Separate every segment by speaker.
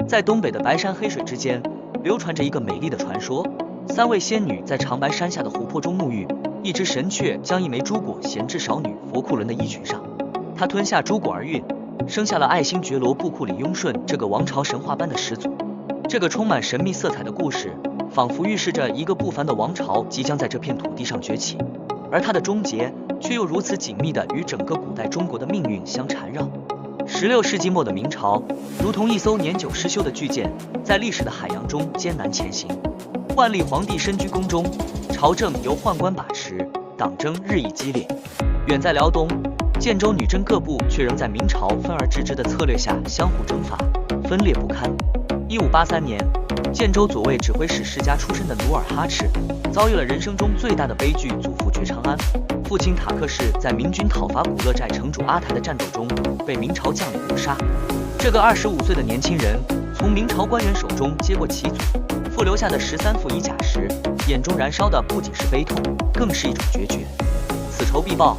Speaker 1: 在东北的白山黑水之间，流传着一个美丽的传说：三位仙女在长白山下的湖泊中沐浴，一只神雀将一枚珠果衔至少女佛库伦的衣裙上，她吞下珠果而孕，生下了爱新觉罗布库里雍顺这个王朝神话般的始祖。这个充满神秘色彩的故事，仿佛预示着一个不凡的王朝即将在这片土地上崛起，而它的终结却又如此紧密地与整个古代中国的命运相缠绕。16世纪末的明朝，如同一艘年久失修的巨舰，在历史的海洋中艰难前行。万历皇帝身居宫中，朝政由宦官把持，党争日益激烈。远在辽东，建州女真各部却仍在明朝分而治之的策略下相互征伐，分裂不堪。1583年，建州左卫指挥使世家出身的努尔哈赤，遭遇了人生中最大的悲剧，祖父绝长安，父亲塔克氏在明军讨伐古勒寨城主阿台的战斗中被明朝将领谋杀。这个25岁的年轻人从明朝官员手中接过其祖父留下的13副衣甲时，眼中燃烧的不仅是悲痛，更是一种决绝。此仇必报，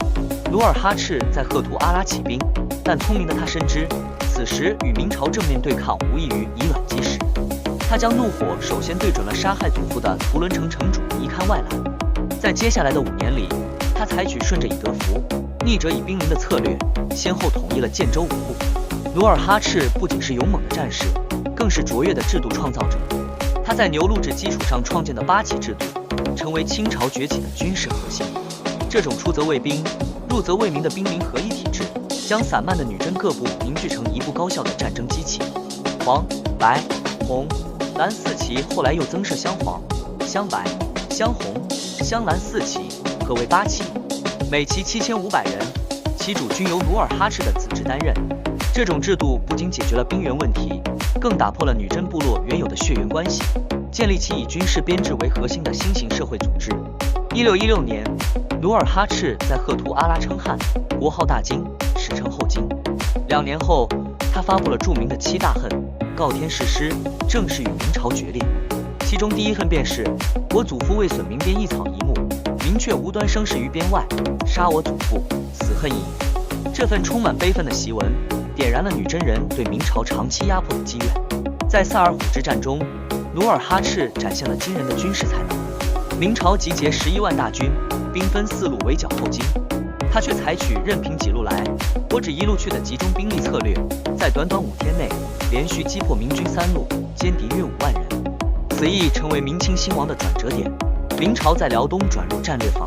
Speaker 1: 努尔哈赤在赫图阿拉起兵，但聪明的他深知，此时与明朝正面对抗无异于以卵击石。他将怒火首先对准了杀害祖父的图伦城城主尼堪外兰。在接下来的5年里，他采取顺者以德服，逆者以兵临的策略，先后统一了建州5部。努尔哈赤不仅是勇猛的战士，更是卓越的制度创造者。他在牛录制基础上创建的八旗制度，成为清朝崛起的军事核心。这种出则为兵，入则为民的兵民合一体制，将散漫的女真各部凝聚成一部高效的战争机器。黄、白、红、蓝4旗后来又增设镶黄、镶白、镶红、镶蓝4旗，合为8旗，每旗7500人，旗主均由努尔哈赤的子侄担任。这种制度不仅解决了兵源问题，更打破了女真部落原有的血缘关系，建立起以军事编制为核心的新型社会组织。1616年，努尔哈赤在赫图阿拉称汗，国号大金，史称后金。2年后，他发布了著名的7大恨，告天誓师，正式与明朝决裂。其中第一恨便是：我祖父为损民边一草一木，明确无端生事于边外，杀我祖父，死恨已矣。这份充满悲愤的檄文，点燃了女真人对明朝长期压迫的积怨。在萨尔浒之战中，努尔哈赤展现了惊人的军事才能。明朝集结11万大军，兵分4路围剿后金，他却采取任凭几路来，我只一路去的集中兵力策略，在短短5天内连续击破明军3路，歼敌约5万人。此役成为明清兴亡的转折点，明朝在辽东转入战略防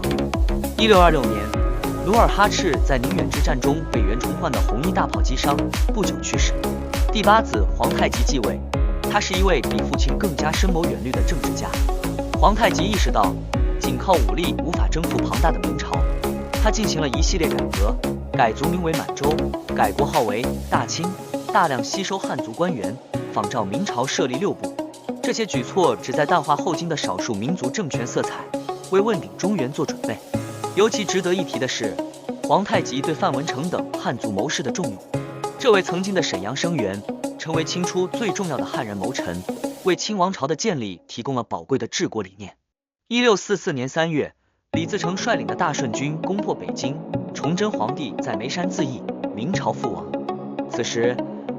Speaker 1: 御。1626年，努尔哈赤在宁远之战中被袁崇焕的红衣大炮击伤，不久去世。第8子皇太极继位，他是一位比父亲更加深谋远虑的政治家。皇太极意识到，仅靠武力无法征服庞大的明朝，他进行了一系列改革，改族名为满洲，改国号为大清，大量吸收汉族官员，仿照明朝设立6部。这些举措旨在淡化后金的少数民族政权色彩，为问鼎中原做准备。尤其值得一提的是，皇太极对范文成等汉族谋士的重用。这位曾经的沈阳生员，成为清初最重要的汉人谋臣，为清王朝的建立提供了宝贵的治国理念。1644年3月，李自成率领的大顺军攻破北京，崇祯皇帝在眉山自缢，明朝覆亡。此时，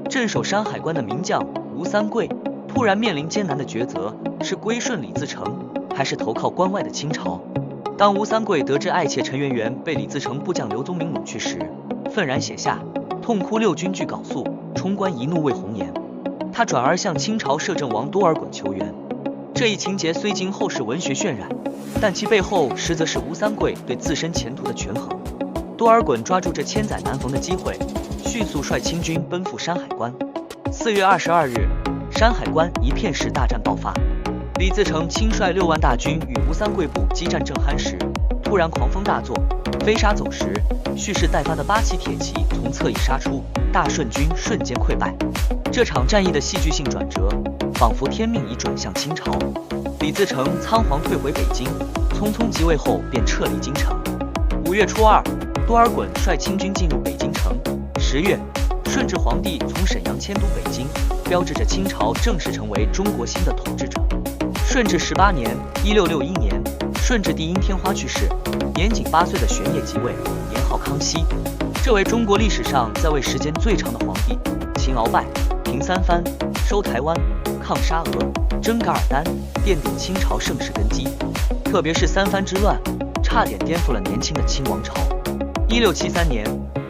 Speaker 1: 镇守山海关的名将吴三桂突然面临艰难的抉择，是归顺李自成，还是投靠关外的清朝？当吴三桂得知爱妾陈圆圆被李自成部将刘宗明掳去时，愤然写下痛哭六军俱缟素，冲冠一怒为红颜。他转而向清朝摄政王多尔衮求援。这一情节虽经后世文学渲染，但其背后实则是吴三桂对自身前途的权衡。多尔衮抓住这千载难逢的机会，迅速率清军奔赴山海关。4月22日，山海关一片时大战爆发。李自成亲率6万大军与吴三桂部激战正酣时，突然狂风大作，飞沙走石，蓄势待发的8旗铁骑从侧翼杀出，大顺军瞬间溃败。这场战役的戏剧性转折，仿佛天命已转向清朝。李自成仓皇退回北京，匆匆即位后便撤离京城。5月初2，多尔衮率清军进入北京城。10月，顺治皇帝从沈阳迁都北京，标志着清朝正式成为中国新的统治者。顺治18年，1661年，顺治帝因天花去世，年仅8岁的玄烨即位，年号康熙。这为中国历史上在位时间最长的皇帝。秦鳌拜、平三藩，收台湾，抗沙俄，征噶尔丹，奠定清朝盛世根基。特别是三藩之乱，差点颠覆了年轻的清王朝。1673年，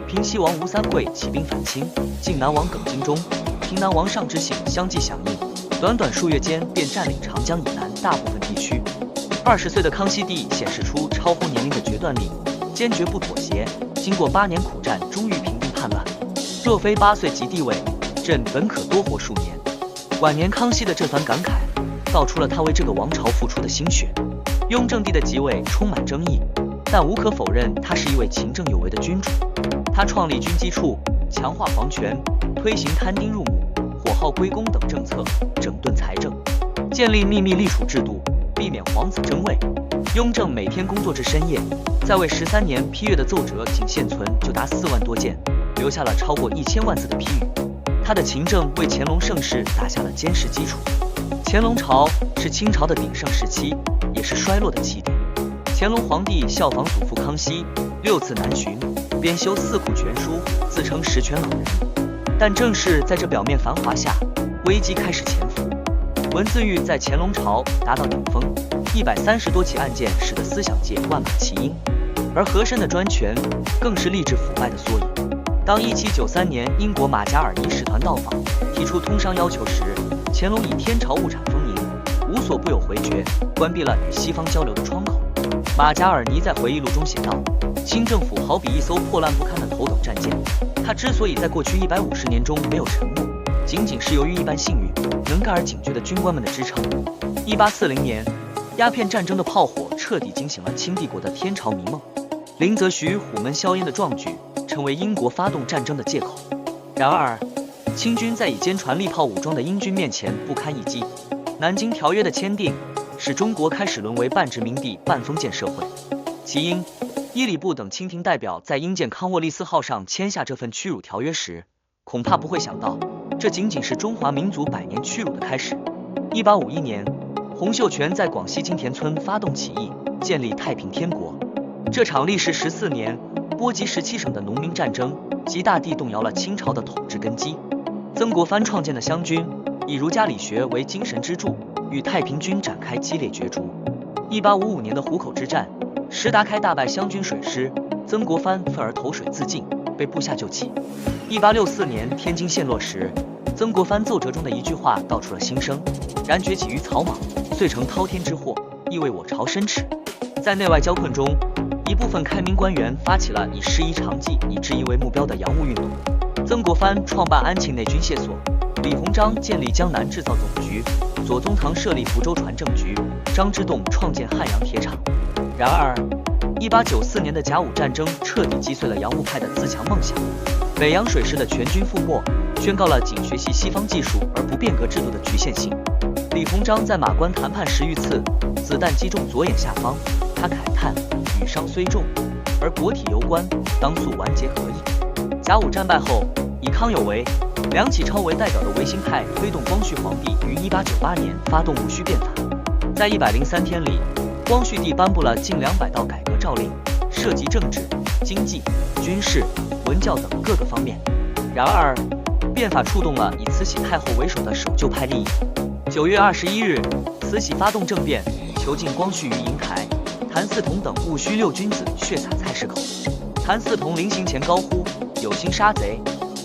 Speaker 1: 平西王吴三桂起兵反清，晋南王耿精忠、平南王尚之信相继响应，短短数月间便占领长江以南大部分地区。20岁的康熙帝显示出超乎年龄的决断力，坚决不妥协。经过8年苦战，终于平定叛乱。若非8岁即帝位，朕本可多活数年。晚年康熙的这番感慨，道出了他为这个王朝付出的心血。雍正帝的即位充满争议，但无可否认，他是一位勤政有为的君主。他创立军机处，强化皇权，推行摊丁入亩、火耗归公等政策，整顿财政，建立秘密立储制度，避免皇子争位。雍正每天工作至深夜，在位13年批阅的奏折仅现存就达4万多件，留下了超过1000万字的批语。他的勤政为乾隆盛世打下了坚实基础。乾隆朝是清朝的鼎盛时期，也是衰落的起点。乾隆皇帝效仿祖父康熙，6次南巡，编修4库全书，自称十全老人。但正是在这表面繁华下，危机开始潜伏。文字狱在乾隆朝达到顶峰，130多起案件使得思想界万马齐喑，而和珅的专权更是吏治腐败的缩影。当1793年英国马加尔尼使团到访，提出通商要求时，乾隆以天朝物产丰盈，无所不有回绝，关闭了与西方交流的窗口。马加尔尼在回忆录中写道：清政府好比一艘破烂不堪的头等战舰，它之所以在过去150年中没有沉没，仅仅是由于一般幸运、能干而警觉的军官们的支撑。1840年，鸦片战争的炮火彻底惊醒了清帝国的天朝迷梦，林则徐虎门销烟的壮举成为英国发动战争的借口。然而，清军在以坚船利炮武装的英军面前不堪一击。南京条约的签订，使中国开始沦为半殖民地半封建社会。其因，伊里布等清廷代表在英舰康沃利斯号上签下这份屈辱条约时，恐怕不会想到，这仅仅是中华民族100年屈辱的开始。1851年，洪秀全在广西金田村发动起义，建立太平天国。这场历时14年、波及17省的农民战争，极大地动摇了清朝的统治根基。曾国藩创建的湘军，以儒家理学为精神支柱，与太平军展开激烈角逐。1855年的湖口之战，石达开大败湘军水师，曾国藩愤而投水自尽，被部下救起。1864年天津陷落时，曾国藩奏折中的一句话道出了心声：然崛起于草莽，遂成滔天之祸，亦为我朝申耻。在内外交困中，一部分开明官员发起了以师夷长技以制夷为目标的洋务运动。曾国藩创办安庆内军械所，李鸿章建立江南制造总局，左宗棠设立福州船政局，张之洞创建汉阳铁厂。然而，1894年的甲午战争彻底击碎了洋务派的自强梦想，北洋水师的全军覆没，宣告了仅学习西方技术而不变革制度的局限性。李鸿章在马关谈判时遇刺，子弹击中左眼下方，他慨叹：羽伤虽重，而国体犹关，当速完结何益？甲午战败后，以康有为、梁启超为代表的维新派推动光绪皇帝于1898年发动戊戌变法，在103天里，光绪帝颁布了近200道改革诏令，涉及政治、经济、军事、文教等各个方面。然而，变法触动了以慈禧太后为首的守旧派利益。9月21日，慈禧发动政变，囚禁光绪于瀛台，谭嗣同等戊戌6君子血洒菜市口。谭嗣同临行前高呼：有心杀贼，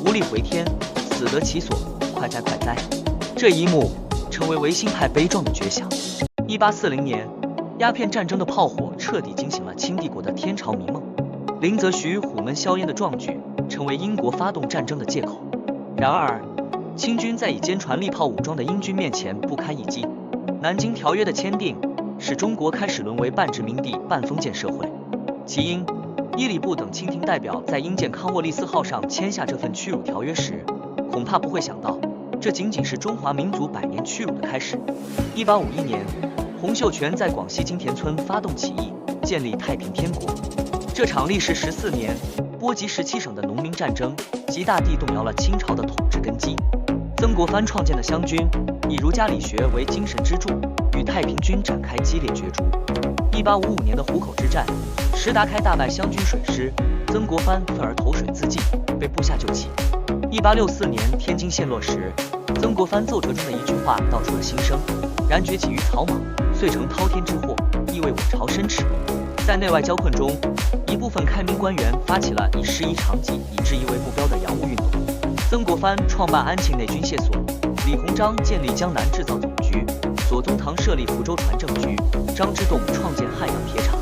Speaker 1: 无力回天，死得其所，快哉快哉！这一幕成为维新派悲壮的绝响。1840年，鸦片战争的炮火彻底惊醒了清帝国的天朝迷梦，林则徐虎门销烟的壮举成为英国发动战争的借口。然而，清军在以坚船利炮武装的英军面前不堪一击。南京条约的签订，使中国开始沦为半殖民地半封建社会。其因，伊里布等清廷代表在英舰康沃利斯号上签下这份屈辱条约时，恐怕不会想到，这仅仅是中华民族100年屈辱的开始。1851年，洪秀全在广西金田村发动起义，建立太平天国。这场历时14年、波及17省的农民战争，极大地动摇了清朝的统治根基。曾国藩创建的湘军，以儒家理学为精神支柱，与太平军展开激烈角逐。1855年的湖口之战，石达开大败湘军水师，曾国藩愤而投水自尽，被部下救起。1864年天津陷落时，曾国藩奏折中的一句话道出了心声：然崛起于草莽，遂成滔天之祸，亦为我朝深耻。在内外交困中，一部分开明官员发起了以师夷长技以制夷为目标的洋务运动。曾国藩创办安庆内军械所，李鸿章建立江南制造总局，左宗棠设立福州船政局，张之洞创建汉阳铁厂。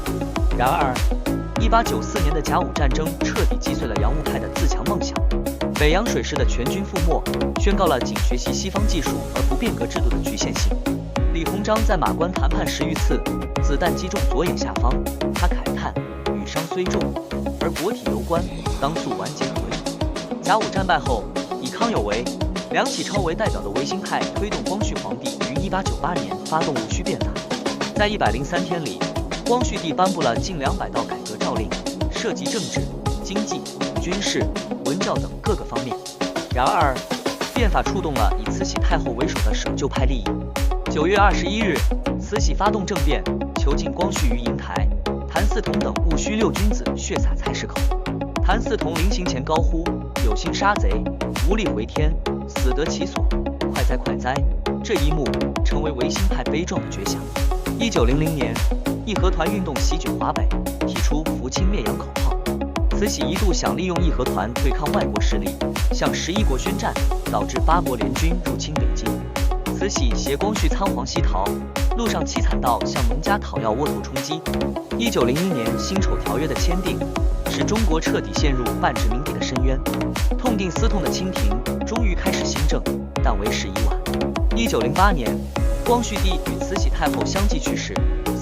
Speaker 1: 然而，1894年的甲午战争彻底击碎了洋务派的自强梦想。北洋水师的全军覆没，宣告了仅学习西方技术而不变革制度的局限性。李鸿章在马关谈判10余次，子弹击中左眼下方，他慨叹：羽伤虽重，而国体犹关，当速完结合理。甲午战败后，以康有为、梁启超为代表的维新派推动光绪皇帝于1898年发动戊戌变法，在103天里，光绪帝颁布了近200道改革诏令，涉及政治、经济、军事、文教等各个方面。然而，变法触动了以慈禧太后为首的守旧派利益。9月21日，慈禧发动政变，囚禁光绪于瀛台，谭嗣同等戊戌6君子血洒菜市口。谭嗣同临刑前高呼：有心杀贼，无力回天，死得其所，快哉快哉！这一幕成为维新派悲壮的绝响。1900年，义和团运动席卷华北，提出扶清灭洋口号。慈禧一度想利用义和团对抗外国势力，向11国宣战，导致8国联军入侵北京。慈禧携光绪仓皇西逃，路上凄惨到向农家讨要窝头充饥。1901年辛丑条约的签订，使中国彻底陷入半殖民地的深渊。痛定思痛的清廷终于开始新政，但为时已晚。1908年，光绪帝与慈禧太后相继去世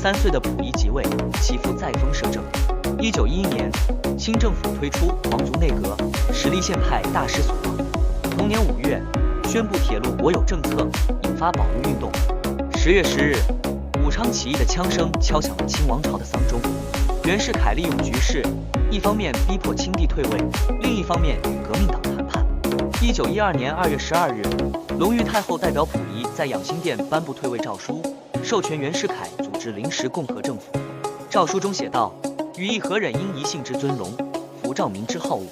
Speaker 1: ，3岁的溥仪即位，其父再封摄政。1911年，清政府推出皇族内阁，实力宪派大失所望。同年5月，宣布铁路国有政策，引发保路运动。10月10日，武昌起义的枪声敲响了清王朝的丧钟。袁世凯利用局势，一方面逼迫清帝退位，另一方面与革命党谈判。1912年2月12日，隆裕太后代表溥仪在养心殿颁布退位诏书，授权袁世凯组织临时共和政府。诏书中写道：予以何忍因一姓之尊荣，服照民之好恶，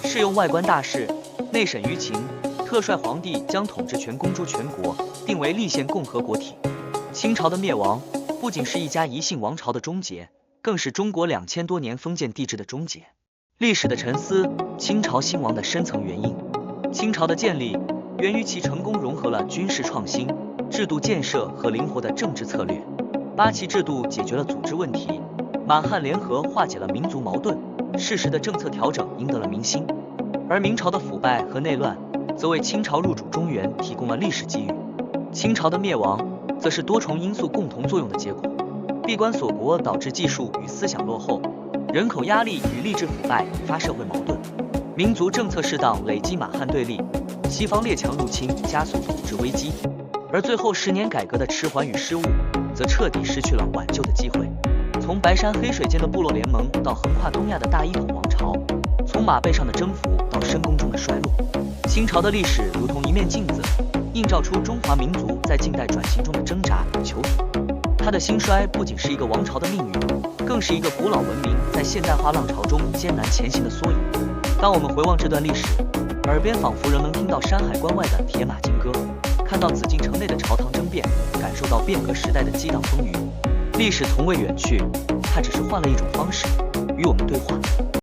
Speaker 1: 适用外关大事，内审舆情，特率皇帝将统治权公诸全国，定为立宪共和国体。清朝的灭亡，不仅是一家一姓王朝的终结，更是中国2000多年封建帝制的终结。历史的沉思，清朝兴亡的深层原因。清朝的建立源于其成功融合了军事创新、制度建设和灵活的政治策略。八旗制度解决了组织问题，满汉联合化解了民族矛盾，适时的政策调整赢得了民心。而明朝的腐败和内乱，则为清朝入主中原提供了历史机遇。清朝的灭亡，则是多重因素共同作用的结果。闭关锁国导致技术与思想落后，人口压力与吏治腐败引发社会矛盾，民族政策适当累积满汉对立，西方列强入侵加速统治危机。而最后10年改革的迟缓与失误，则彻底失去了挽救的机会。从白山黑水间的部落联盟到横跨东亚的大一统王朝，从马背上的征服到深宫中的衰落，清朝的历史如同一面镜子，映照出中华民族在近代转型中的挣扎与求索。它的兴衰不仅是一个王朝的命运，更是一个古老文明在现代化浪潮中艰难前行的缩影。当我们回望这段历史，耳边仿佛仍能听到山海关外的铁马金戈，看到紫禁城内的朝堂争辩，感受到变革时代的激荡风云。历史从未远去，它只是换了一种方式与我们对话。